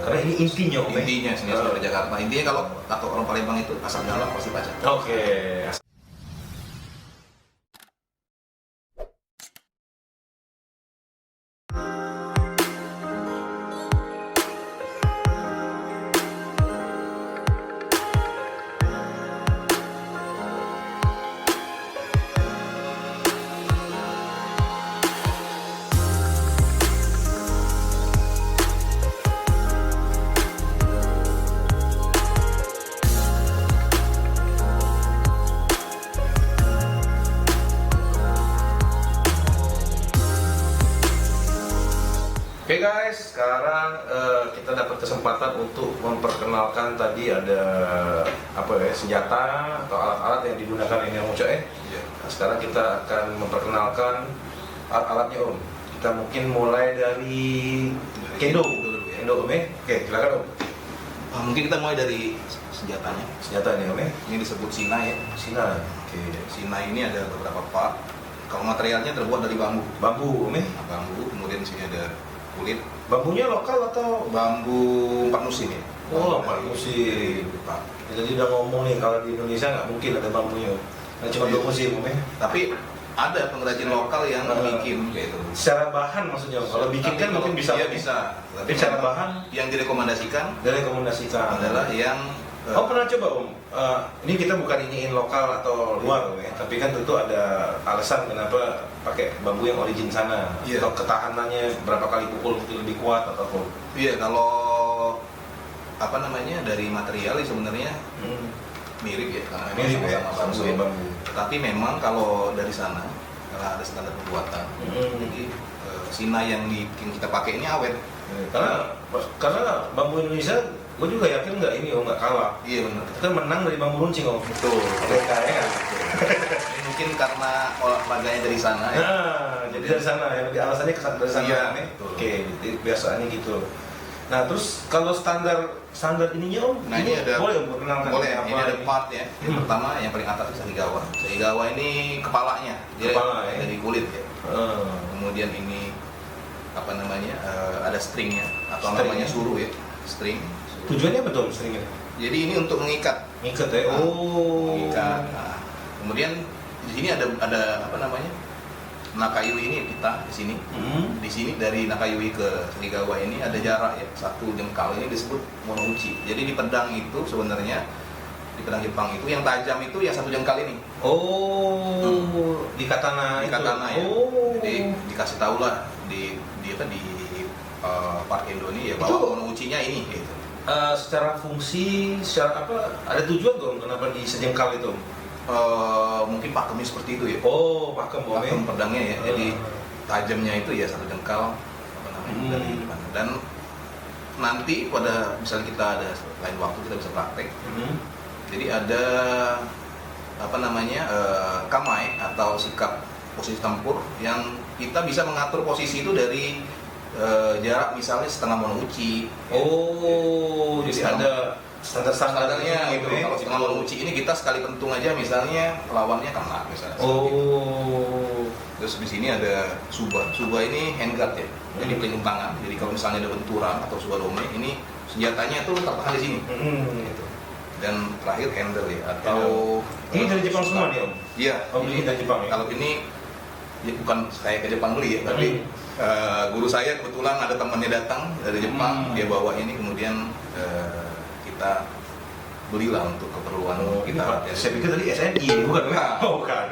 Karena ini intinya Om. Intinya senjata Jakarta. Intinya kalau kata orang Palembang itu asal dalam pasti pacet. Oke. Oke guys, sekarang kita dapat kesempatan untuk memperkenalkan tadi ada apa ya, senjata atau alat-alat yang digunakan ini Om Uca. Nah, sekarang kita akan memperkenalkan alat-alatnya Om. Kita mungkin mulai dari kendo dulu ya. Kendo Om ya. Oke, silakan Om. Mungkin kita mulai dari senjatanya. Senjata ini Om ya. Ini disebut sinai ya. Sinai. Oke. Sinai ini ada beberapa part. Kalau materialnya terbuat dari bambu. Bambu Om ya. Nah, bambu, kemudian di sini ada kulit. Bambunya lokal atau Bambu 4 musim ya. Oh, Bambu 4 musim. Jepang. Jadi udah ngomong nih kalau di Indonesia nggak mungkin ada bambunya. Nah, cuma 2 musim Om ya. Tapi ada pengrajin lokal yang bikin gitu. Secara bahan maksudnya, kalau bikin kan mungkin bisa. Iya bisa. Tapi secara bahan yang direkomendasikan direkomendasikan adalah yang Oh pernah coba Om? Ini kita bukan iniin lokal atau luar Om ya, tapi kan tentu ada alasan kenapa pakai bambu yang origin sana. Iya. Atau ketahanannya berapa kali pukul itu lebih kuat atau apa? iya kalau apa namanya dari material sebenarnya mirip ya karena memang Mirip ya, sama-sama sama bambu. Tapi memang kalau dari sana karena ada standar pembuatan, jadi sinai yang kita pakai ini awet. Karena bambu Indonesia, gue juga yakin nggak ini Om, nggak kalah. Iya benar. Kita menang dari bambu runcing Om. Betul. Kayaknya. Ini mungkin karena olahraganya dari sana ya. Nah, jadi dari sana ya, lebih alasannya dari sana. Iya, Nih. betul. Oke, jadi biasaannya gitu. Nah, terus kalau standar ininya Om, Nah, ini ada boleh Om perkenalkan? boleh. apa Ini ada part ya. Yang pertama yang paling atas itu sahigawa. Sahigawa ini kepalanya, dia Kepala, ya. dari kulit ya. Eh, Kemudian ini apa namanya ada stringnya atau String. namanya suru ya, string. tujuannya betul seringnya Jadi ini untuk mengikat. ngikat ya. Oh. Mengikat. Nah, kemudian di sini ada apa namanya nakayui ini kita di sini. Di sini dari nakayui ke sahigawa ini ada jarak ya 1 jengkal, ini disebut monouchi. Jadi di pedang itu sebenarnya di pedang Jepang itu yang tajam itu yang 1 jengkal ini. Oh, di katana Di itu. katana ya. Oh. Jadi dikasih tahu lah di Park Indo ini ya Itu- bahwa monouchinya ini gitu. Secara fungsi, secara apa? Ada tujuan dong kenapa di sejengkal itu? Mungkin pakemnya seperti itu ya. Oh, pakem Om ya. Pakem pedangnya ya. Jadi tajamnya itu ya 1 jengkal apa namanya dari depan. Dan nanti pada misalnya kita ada lain waktu kita bisa praktek. Jadi ada apa namanya kamai atau sikap posisi tempur yang kita bisa mengatur posisi itu dari jarak misalnya setengah monouchi. Oh, Jadi jadi ada standar-standarnya Standarnya gitu. Kalau setengah monouchi ini kita sekali pentung aja misalnya lawannya kena misalnya. Oh. Terus di sini ada suba. Suba ini handguard ya. Jadi pelindung tangan. Jadi kalau misalnya ada benturan atau subarome ini senjatanya tuh tertahan di sini. Gitu. Dan terakhir handle ya atau Ini dari Jepang semua nih Om? Iya. Oh, beli dari Jepang ya? Kalau ini ya bukan saya ke Jepang beli ya, tapi guru saya kebetulan ada temannya datang dari Jepang, dia bawa ini kemudian kita belilah untuk keperluan kita. Saya pikir tadi SNI, bukan? Oh, bukan.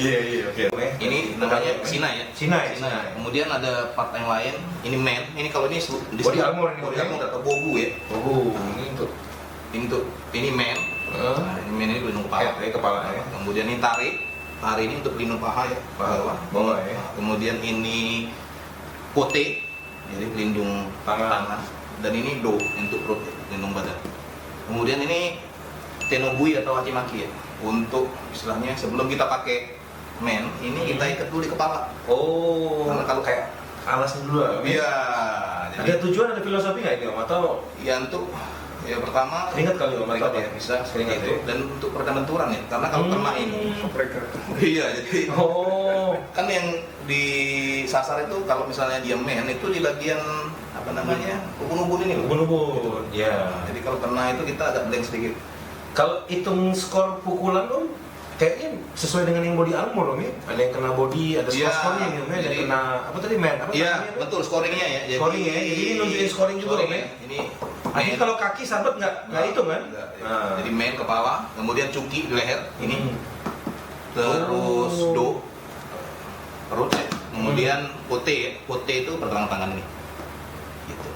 Iya, oke. Ini namanya sinai ya. Sinai. Kemudian ada part yang lain, ini man. Ini kalau ini Body armor ini, body armor atau bogu ya. Oh, ini man. Nah, ini man ini pelindung kepala. Kepala ya. Kemudian ini tarik. Tarik ini untuk pelindung paha ya. Bawah ya. Nah, kemudian ini kote, jadi pelindung tangan. Dan ini do untuk perut, ya, pelindung badan. Kemudian ini tenobui atau hachimaki ya. Untuk istilahnya sebelum kita pakai men, ini kita ikat dulu di kepala. Oh. Karena kalau kayak alasnya dulu lah. Iya. Ada tujuan, ada filosofi nggak ini Om? Atau Ya untuk ya pertama keringat kali Om? keringat Atau ya, bisa keringat itu. ya? Dan untuk peredam benturan ya, karena kalau kena ini iya jadi Oh. kan yang disasar itu kalau misalnya dia men itu di bagian apa apa namanya ubun-ubun ini loh. Ubun-ubun. Ya. Nah, jadi kalau kena itu kita agak blank sedikit. Kalau hitung skor pukulan Om, kayaknya sesuai dengan yang body armor Om ya. Ada yang kena body, ada Iya, scoringnya Om ya. Ada yang jadi- kena apa tadi man? Apa Iya, namanya, Om? betul scoringnya ya. Scoring ya. Jadi ini nunjukin scoring juga Om ya. Ini Jadi kalau kaki sabet nggak hitung kan? Enggak, ya. Nah. Jadi main kepala, kemudian cuki di leher ini, terus Oh. do perut ya. Kemudian OT ya. OT itu pergelangan tangan ini. Gitu.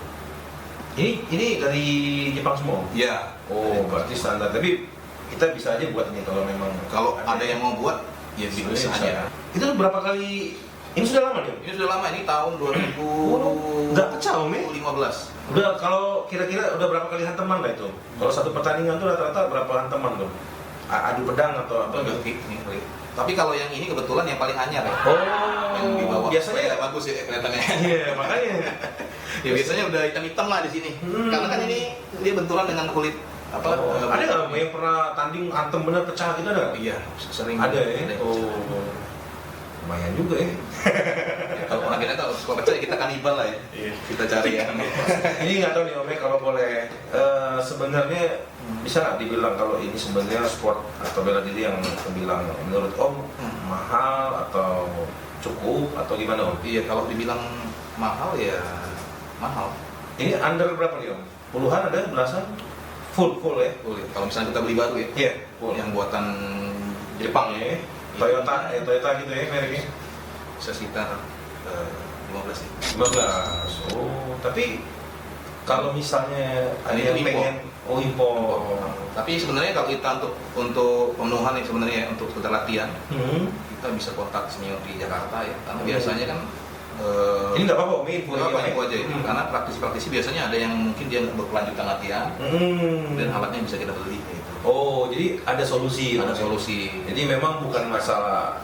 Ini dari Jepang semua Om? Ya. Oh, berarti standar. Tapi kita bisa aja buat ini kalau memang Kalau ada yang mau buat, ya bisa aja. Itu berapa kali? Ini sudah lama dia? Ini sudah lama, ini tahun nggak pecah, Om, ya? 2015. Udah kalau kira-kira udah berapa kali hantaman lah itu? Kalau satu pertandingan tuh rata-rata berapa hantaman tuh? Adu pedang atau apa? Enggak, ini kali. Tapi kalau yang ini kebetulan yang paling anyar ya. Oh, Yang di bawah. biasanya Supaya bagus ya kelihatannya. Iya, makanya. Ya biasanya udah hitam-hitam lah di sini. Karena kan ini dia benturan dengan kulit apa? Ada nggak Om, yang pernah tanding antem bener pecah gitu ada nggak? Iya, sering. Ada ya. Ada. Oh, lumayan juga ya. Ya, kalau orang kita tahu kalau percaya kita kanibal lah ya. Iya. Kita cari ya. Ini nggak tahu nih Om, kalau boleh sebenarnya bisa nggak dibilang kalau ini sebenarnya sport atau bela diri yang bilang menurut Om mahal atau cukup atau gimana Om? Iya, kalau dibilang mahal ya mahal. Ini under berapa nih Om? Puluhan ada, belasan? Full ya? Boleh. Kalau misalnya kita beli baru ya, Iya, full. yang buatan Jepang ya, Toyota gitu ya mereknya. bisa sekitar 15 ya. 15. Oh, tapi kalau misalnya ada Ini yang impor. pengen impor. Tapi sebenarnya kalau kita untuk pemenuhan yang sebenarnya untuk sekedar latihan, kita bisa kontak senior di Jakarta ya. Karena biasanya kan Ini nggak apa-apa Om, info info aja itu. Karena praktisi dia ada yang mungkin dia nggak berkelanjutan latihan dan alatnya bisa kita beli gitu. Oh, jadi ada solusi. Ada Om, ya? solusi. Jadi memang bukan masalah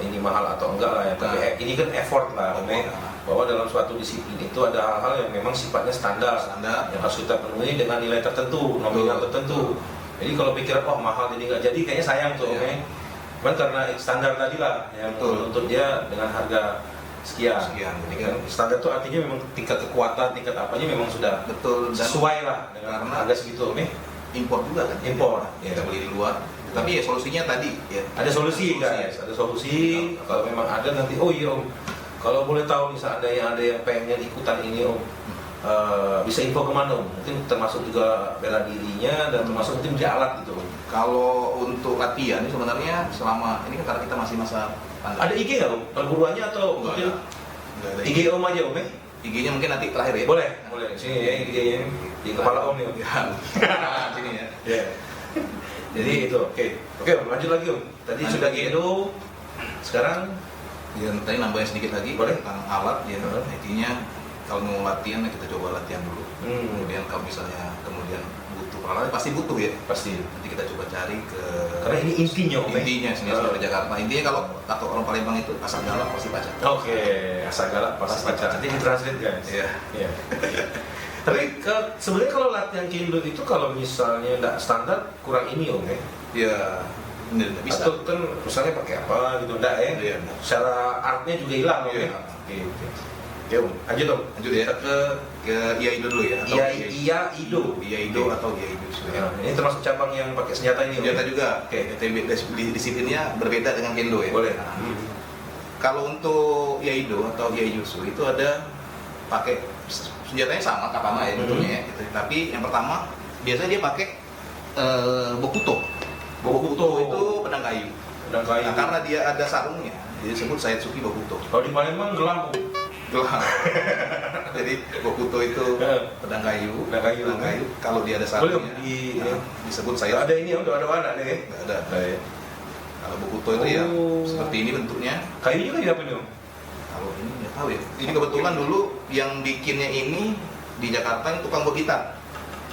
ini mahal atau enggak lah ya, tapi ini kan effort lah, Om, ya. Bahwa dalam suatu disiplin itu ada hal-hal yang memang sifatnya standar yang harus kita penuhi dengan nilai tertentu, nominal tertentu. Jadi kalau pikiran wah mahal jadi nggak jadi, kayaknya sayang tuh, Om, ya. Cuman karena standar tadi lah yang untuk dia dengan harga sekian. Jadi kan standar itu artinya memang tingkat kekuatan, tingkat apanya memang sudah betul dan sesuai lah dengan karena harga segitu, Om, ya. impor juga kan. Impor. Kita beli di luar. Tapi ya solusinya tadi ya. Ada solusi guys, ada solusi. Kalau memang ada nanti, oh iya Om, kalau boleh tahu nih seandainya ada yang pengen ikutan ini Om, bisa info kemana Om? Mungkin termasuk juga bela dirinya dan termasuk mungkin beli alat gitu Om. Kalau untuk latihan ini sebenarnya selama ini kan karena kita masih masa pandemi. Ada IG nggak Om? Perburuannya atau mungkin Nggak ada IG Om aja Om ya? IG-nya mungkin nanti terakhir ya. Boleh, boleh. Sini ya IG-nya di kepala Om nih Om. Ya. Sini ya. Ya. Jadi itu, oke Om, lanjut lagi Om. Tadi Lanjut sudah lagi. gitu, sekarang Ya, tadi nambahin sedikit lagi Boleh. tentang alat ya. Intinya kalau mau latihan ya kita coba latihan dulu. Kemudian kalau misalnya butuh alat pasti butuh ya. pasti. Nanti kita coba cari ke Karena ini intinya Om. ya? intinya senior di Jakarta. Intinya kalau atau orang Palembang itu asal galak pasti baca. Oke, asal galak pasti baca. Nanti ditranslate guys. Iya. Iya. Tapi sebenarnya kalau latihan kendo itu kalau misalnya nggak standar kurang ini Om ya. Ya, bener, bisa. Atau kan misalnya pakai apa gitu enggak ya? Iya. Secara artnya juga hilang Om ya. Iya. Oke. Oke Om, lanjut Om. Lanjut ya ke Iaido dulu ya. Iya Ido. Iaido atau Iaido. Ya, ini termasuk cabang yang pakai senjata ini Om. Senjata juga. Oke. Disiplinnya berbeda dengan kendo ya. Boleh. Kalau untuk Iaido atau Iaijutsu itu ada pakai senjatanya sama katana ya bentuknya ya. Gitu. Tapi yang pertama biasanya dia pakai bokuto. Bokuto itu pedang kayu. Pedang kayu. Nah, karena dia ada sarungnya, dia disebut Saitsuki Bokuto. Kalau di Palembang gelang Om. Gelang. Jadi Bokuto itu pedang kayu. Pedang kayu. Kalau dia ada Boleh sarungnya, Om, disebut Nggak Saitsuki. ada ini Om, nggak ada warna deh. Nggak ada. ya. Kalau Bokuto itu ya seperti ini bentuknya. Kayunya kayu apa nih Om? Kalau ini nggak tahu ya. Ini kebetulan dulu yang bikinnya ini di Jakarta ini tukang buat gitar.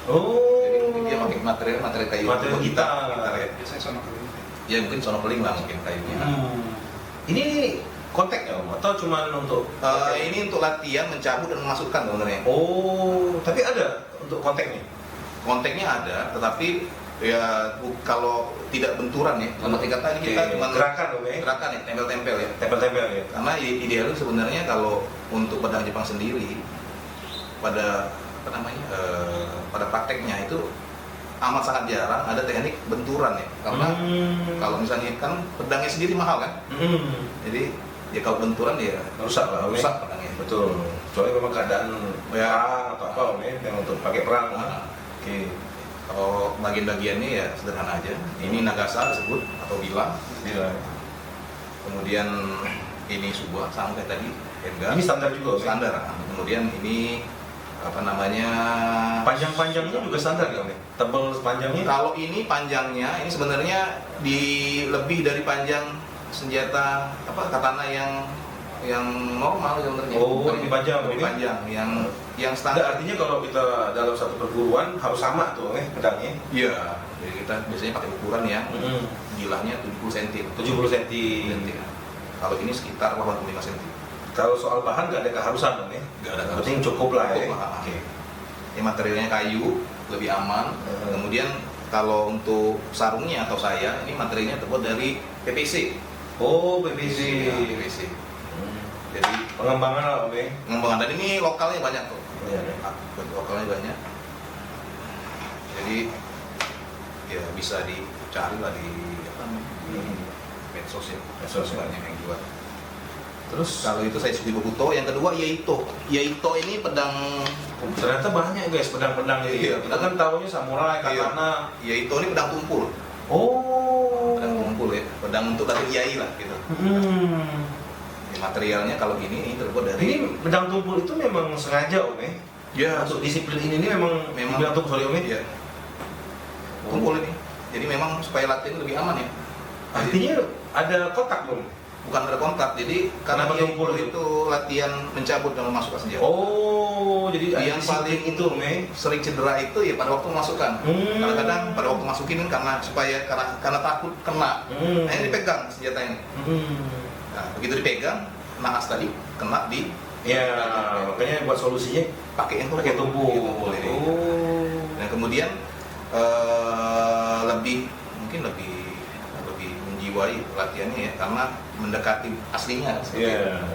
Oh. Jadi mungkin dia pakai material kayu. Material buat gitar. ya. Biasanya sono keling. Ya mungkin sono keling lah mungkin kayunya. Ini kontaknya Om atau cuma untuk Ini untuk latihan mencabut dan memasukkan sebenarnya. Oh, tapi ada untuk kontaknya. Kontaknya ada, tetapi ya kalau tidak benturan ya. Sama tingkatan ini kita Oke, cuma gerakan Om ya. gerakan ya, tempel-tempel ya. Tempel-tempel ya. Karena idealnya sebenarnya kalau untuk pedang Jepang sendiri pada apa namanya pada prakteknya itu amat sangat jarang ada teknik benturan ya, karena kalau misalnya kan pedangnya sendiri mahal kan, jadi ya kalau benturan ya rusak lah, rusak pedangnya. betul. Soalnya memang keadaan Ya. perang atau apa yang untuk pakai perang. Nah, Oke. kalau bagian-bagiannya ya sederhana aja. Ini nagasa disebut atau bilah. Iya. Kemudian ini subah sama kayak tadi, enggak. Ini standar juga, Om? Standar. Kemudian ini apa namanya? Panjang-panjangnya juga standar kan, Om? Tebal panjangnya? Kalau ini panjangnya ini sebenarnya di lebih dari panjang senjata apa katana yang normal sebenarnya. Oh, Bukan lebih panjang, lebih Om? panjang yang Nggak, standar. artinya kalau kita dalam satu perguruan harus sama tuh, pedangnya. Iya. Jadi kita biasanya pakai ukuran yang bilahnya 70 cm. 70 cm. Kalau ini sekitar 85 cm. Kalau soal bahan nggak ada keharusan, Om? Nggak ada keharusan. Penting cukup lah ya. Cukup lah. Oke. Ini materialnya kayu, lebih aman. Kemudian kalau untuk sarungnya atau saya, ini materialnya terbuat dari PVC. Oh, PVC. Ya, PVC. Jadi Pengembangan lah, Om? pengembangan, dan ini lokalnya banyak tuh. Iya. Lokalnya banyak. Jadi ya bisa dicari lah di apa namanya, di medsos ya. Medsos, ya. banyak yang jual. Terus Kalau itu saya Sugi Bokuto, yang kedua Yaito. Yaito ini pedang. ternyata banyak guys pedang-pedang ini. Iya. Kita kan tahunya samurai, katana. Yaito ini pedang tumpul. Oh. Pedang tumpul ya, pedang untuk latih yai lah gitu. Ya, materialnya kalau gini ini terbuat dari Ini pedang tumpul itu memang sengaja, Om? ya Untuk disiplin ini memang Memang. pedang tumpul, sorry, Om? ya, tumpul ini. Jadi memang supaya latihan lebih aman ya. Artinya ada kotak, Om? Bukan ada kontak. Jadi karena Kenapa tumpul Yaito itu latihan mencabut dan memasukkan senjata. Oh, jadi ada Yang paling disiplin itu, Om? Sering cedera itu ya pada waktu memasukkan. Kadang-kadang pada waktu masukin karena supaya karena takut kena. Nah, ini dipegang senjata ini. Nah, begitu dipegang, naas tadi kena di Ya, makanya buat solusinya pakai yang pakai tumpul. tumpul ini. Oh. Dan kemudian mungkin lebih menjiwai latihannya ya, karena mendekati aslinya. Iya.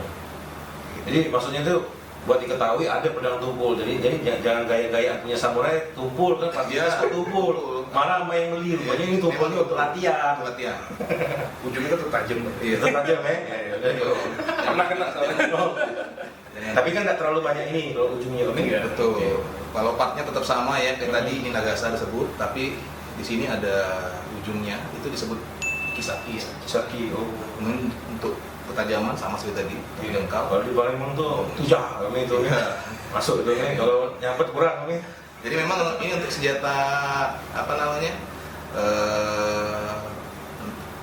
Jadi maksudnya itu buat diketahui ada pedang tumpul. Jadi jangan gaya-gayaan punya samurai tumpul kan pasti Iya. tumpul. Malah sama yang beli. Rupanya ini tumpulnya Memang untuk latihan. Untuk latihan. Ujungnya kan tajam. Iya. Itu tajam ya. Pernah kena soalnya. Tapi kan nggak terlalu banyak ini kalau ujungnya, Om. Iya. Betul. Oke. Kalau partnya tetap sama ya, kayak tadi ini nagasa disebut, tapi di sini ada ujungnya itu disebut kisaki ya. Saki. Oh. Kemudian untuk ketajaman sama seperti tadi, Iya. dengkal. Kalau di Palembang tuh tujah kami itu. Iya. Masuk itu nih. Kalau nyabet kurang kami. Jadi memang ini untuk senjata apa namanya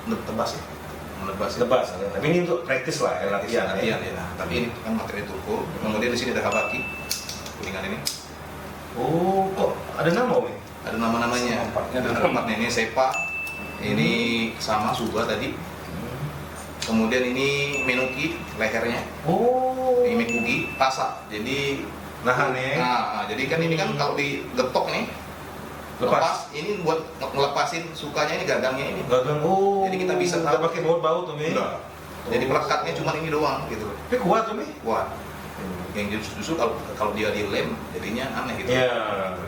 tebas ya, menebas ya. Tebas. Tapi ini untuk praktis lah, ya, latihan. Latihan ya. Nah, tapi ini kan materi tumpul. Kemudian di sini ada habaki kuningan ini. Oh, kok ada nama, Om? Ada nama-namanya. Empatnya ada Ada nama. empatnya. Ini sepa. Ini sama suba tadi. Kemudian ini menuki lehernya. Oh. Ini mekugi pasa. Jadi Nahan ya. Nah, jadi kan ini kan kalau digetok nih Lepas. ini buat ngelepasin sukanya ini gagangnya ini. Gagang. Oh. Jadi kita bisa nggak tahu. pakai baut-baut, Om. Enggak. Jadi pelekatnya cuma ini doang gitu. Tapi kuat, Om. Wah, yang justru kalau dia dilem jadinya aneh gitu. Iya.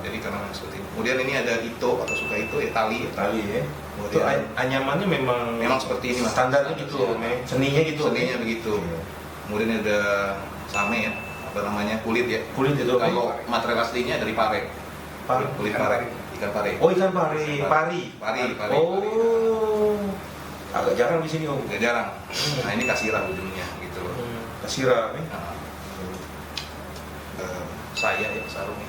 Jadi karena seperti ini. Kemudian ini ada ito atau suka ito ya tali. Tali ya. Itu Kemudian anyamannya memang seperti ini Mas. standarnya gitu, Om. Seninya gitu. Om. Seninya begitu. Kemudian ada same ya, apa namanya kulit ya. Kulit itu. Kalau material aslinya dari pare. Pare. Kulit pare, ikan pare. Oh, ikan pari. Pari. Pari. Oh. Agak jarang di sini, Om. Nggak jarang. Nah ini kasirah ujungnya gitu loh. Kasira, Om. Nah, saya ya sarungnya.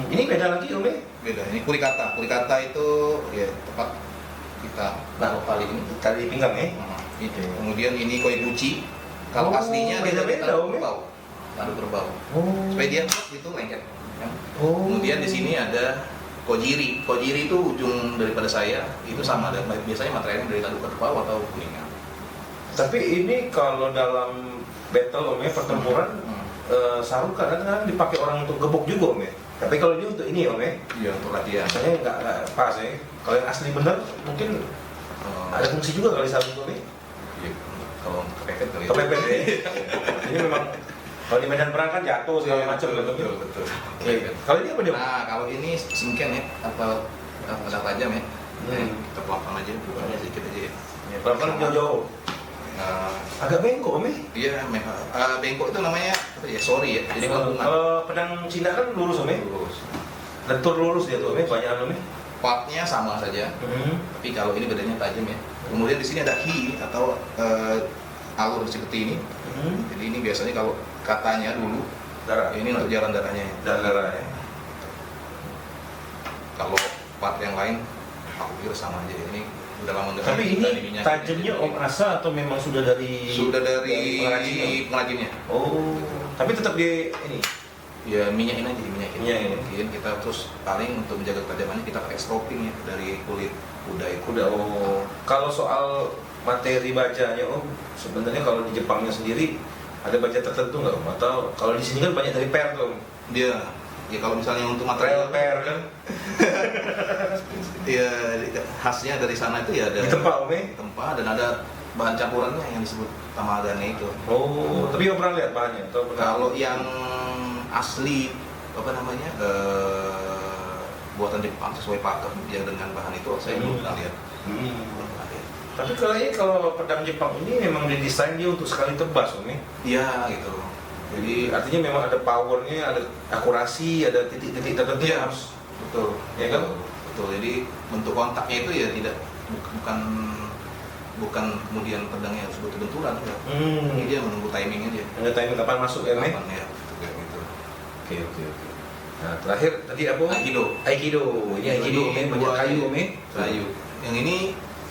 Ini beda lagi, Om. Beda. Ini kurikata. Kurikata itu ya tempat kita taruh tali ini. Tali pinggang ya. Nah, itu. Kemudian ini koiguchi. Kalau Oh, aslinya dia beda-beda, taruh Om, ya? berbau. Taruh berbau. Oh. Supaya dia itu lengket. Ya. Oh. Kemudian di sini ada kojiri. Kojiri itu ujung daripada saya. Itu sama. Dan biasanya materialnya dari tanduk kerbau atau kuningan. Tapi ini kalau dalam battle, Om, pertempuran sarung kadang-kadang dipakai orang untuk gebuk juga, Om. Tapi kalau ini untuk ini, Om. Iya untuk latihan. Rasanya nggak pas ya. Kalau yang asli bener mungkin ada fungsi juga kali sarung, Om. Iya, kalau untuk kepepet kali. Kepepet ya. Ini memang Kalau di medan perang kan jatuh segala Iya, macam gitu. betul, betul. Oke. Kalau ini apa dia? Nah, kalau ini singken ya, atau pedang tajam ya. Kita pelan-pelan aja, bukannya sedikit aja ya. Pelan-pelan jauh-jauh. Nah, Agak bengkok, Om. iya, bengkok itu namanya apa ya? Sorry ya. Jadi melengkungan. Kalau pedang Cina kan lurus, Om. Lurus. Lentur lurus dia tuh, Om. Banyak Om. Partnya sama saja, tapi kalau ini bedanya tajam ya. Kemudian di sini ada hi atau alur seperti ini. Jadi ini biasanya kalau katanya dulu Darah. ini untuk jalan darahnya. Dan darah ya. Kalau part yang lain aku pikir sama aja. Ini udah lama nggak Tapi kita ini diminyakin. tajamnya Om Asa atau memang sudah dari pengrajinnya. Oh, tapi tetap di ini. Ya minyakin aja, diminyakin. Minyakin. Kita terus paling untuk menjaga ketajamannya kita pakai stroping ya dari kulit kuda itu. Udah. Oh, kalau soal materi bajanya Om, sebenarnya kalau di Jepangnya sendiri ada baja tertentu nggak Om? Atau kalau di sini kan banyak dari per tuh Om. Dia ya kalau misalnya untuk Material material per kan ya khasnya dari sana itu ya ada ditempa Om ya? tempah dan ada bahan campurannya yang disebut tamagane itu. Oh, tapi Om pernah lihat bahannya? Atau pernah? Kalau yang asli apa namanya buatan Jepang sesuai pakem yang dengan bahan itu saya belum pernah lihat. Belum pernah lihat. Tapi kayaknya kalau pedang Jepang ini memang didesain dia untuk sekali tebas Om ya? Iya gitu. Jadi artinya memang ada powernya, ada akurasi, ada titik-titik tertentu yang harus Betul. Ya kan? Betul. Jadi bentuk kontaknya itu ya tidak bukan kemudian pedangnya harus benturan ya. Ini dia menunggu timing aja. Ada timing kapan masuk ya, Mei? Kapan ya? Kayak gitu. Oke. Nah, terakhir tadi apa? Aikido. Aikido. Ini Aikido, Mei, banyak kayu, Mei. Kayu. Yang ini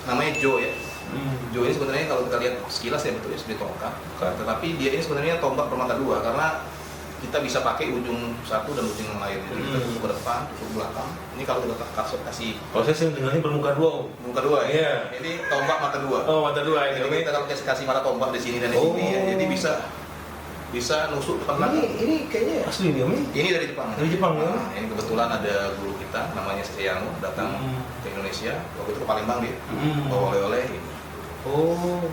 namanya Jo ya. Jo ini sebenarnya kalau kita lihat sekilas ya betul ya seperti tongkat. Tetapi dia ini sebenarnya tombak bermata dua karena kita bisa pakai ujung satu dan ujung yang lain. Jadi kita tusuk ke depan, tusuk ke belakang. Ini kalau kita kasih Kalau saya sih dengarnya bermuka dua, Om. muka dua ya. Iya. Ini tombak mata dua. Oh, mata dua ini, Jadi Mei. kita kalau kasih mata tombak di sini dan di sini ya, jadi bisa nusuk depan belakang. Ini kayaknya asli nih, Om. Ini dari Jepang. Dari Jepang, ya? Nah, ini kebetulan ada guru kita namanya Seyano datang ke Indonesia. Waktu itu ke Palembang dia. Bawa oleh-oleh ini. Oh.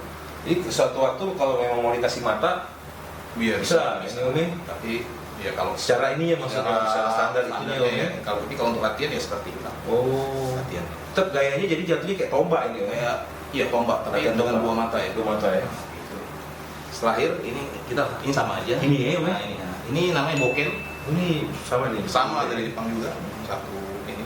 Jadi suatu waktu kalau memang mau dikasih mata bisa. Ini, Om. Tapi ya kalau Secara ini ya maksudnya secara standar itunya, Om. ya. Kalau untuk latihan ya seperti itu. Oh. Latihan. Tetap gayanya jadi jatuhnya kayak tombak ini, Om. Kayak iya tombak tapi Latihan dengan tombak. dua mata ya. Dua mata ya. Gitu. Terakhir ini sama aja. Ini ya, Om. Nah, ini namanya boken. Ini sama nih. Sama dari Jepang juga. Satu ini.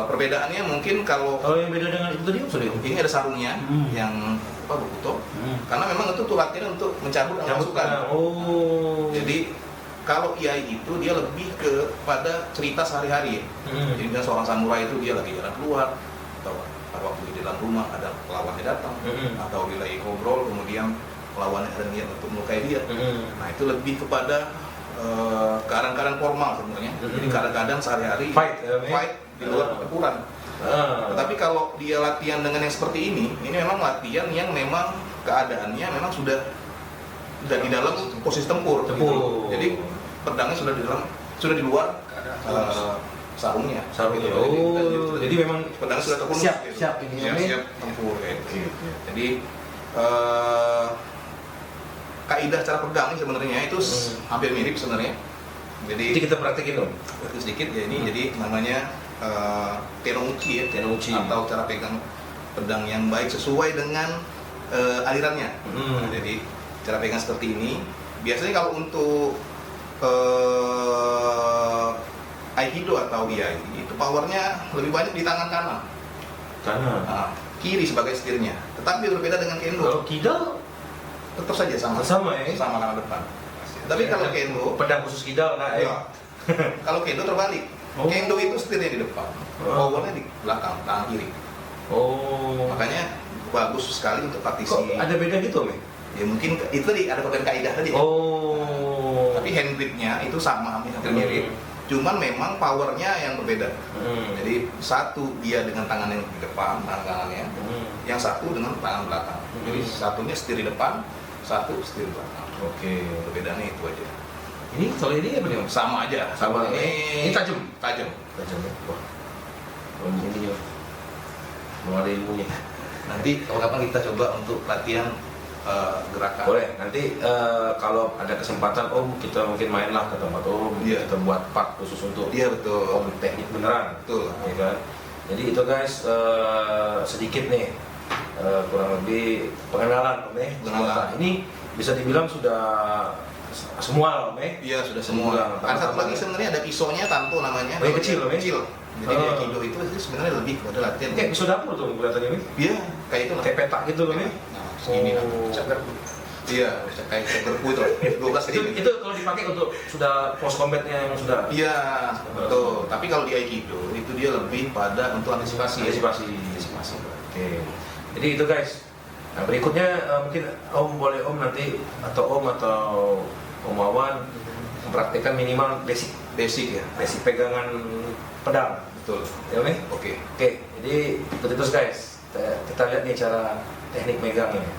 Perbedaannya mungkin kalau Yang beda dengan itu tadi, Om, sorry, Om. ini ada sarungnya yang Bokuto. Karena memang itu tuh latihan untuk mencabut dan masukkan. Oh. Jadi kalau Iai itu dia lebih kepada cerita sehari-hari. Jadi misalnya seorang samurai itu dia lagi jalan keluar atau pada waktu di dalam rumah ada lawannya datang atau dia lagi ngobrol kemudian lawannya ada niat untuk melukai dia. Nah itu lebih kepada keadaan-keadaan formal sebenarnya. Jadi kadang-kadang sehari-hari Fight, ya, fight di luar pertempuran. Tetapi kalau dia latihan dengan yang seperti ini memang latihan yang memang keadaannya memang sudah di dalam posisi tempur. Tempur. Gitu. Jadi pedangnya sudah di luar sarungnya. Sarungnya. Oh, Jadi memang pedangnya sudah terkunci. siap ini, Om. Siap tempur kayak gitu. Jadi kaidah cara pegang ini sebenarnya itu hampir mirip sebenarnya. Jadi kita praktekin, Om. Sedikit ya ini jadi namanya tenouchi ya, Tenouchi. atau cara pegang pedang yang baik sesuai dengan alirannya. Jadi cara pegang seperti ini. Biasanya kalau untuk Aikido atau Iai itu powernya lebih banyak di tangan kanan. Nah, kiri sebagai setirnya. Tetapi berbeda dengan kendo. Kalau kidal Tetap saja sama. sama ya. Sama kanan depan. Tapi kalau kendo, pedang khusus kidal nah, ya. Kalau kendo terbalik. Oh. Kendo itu setirnya di depan, powernya di belakang, tangan kiri. Oh. Makanya bagus sekali untuk praktisi. Kok ada beda gitu, Om? Ya mungkin itu tadi ada perbedaan kaidah tadi. Oh. Tapi hand gripnya itu sama, hampir mirip. Cuman memang powernya yang berbeda. Jadi satu dia dengan tangan yang di depan, tangan kanannya. Yang satu dengan tangan belakang. Jadi satunya setir di depan, satu setir di belakang. Oke. Perbedaannya itu aja. Ini kalau ini apa nih, Om? Sama aja. Sama. Ini tajam. Tajam. Tajam ya. Wah. Oh, ini ya. Mau ada ilmunya. Nanti kapan kita coba untuk latihan gerakan. Boleh, nanti kalau ada kesempatan Om, kita mungkin mainlah ke tempat Om, Iya. kita buat part khusus untuk Iya betul. Om teknik beneran, Betul. ya kan? Jadi itu guys, sedikit nih, kurang lebih pengenalan Om ya. Pengenalan. Ini bisa dibilang sudah semua lah Om ya. Iya sudah semua. Semua. Ada satu lagi sebenarnya ada pisaunya Tanto namanya. Oh, yang kecil, Om, ya? Kecil. Jadi Oh. di Aikido itu sebenarnya lebih pada latihan. Kayak pisau dapur tuh kelihatannya ini, Iya, kayak itu lah. kayak petak gitu Om ya. Nah, segini lah. Iya, kayak cekerku itu 12 Itu, ini. itu kalau dipakai untuk sudah post combatnya yang sudah Iya, betul. Tapi kalau di Aikido itu dia lebih pada untuk antisipasi. antisipasi. Oke. Jadi itu guys. Nah berikutnya mungkin Om boleh Om nanti atau Om Wawan mempraktikkan minimal basic Basic ya. pegangan pedang. Betul. Ya Om? Oke. Oke. Jadi itu terus guys. Kita lihat nih cara teknik megangnya.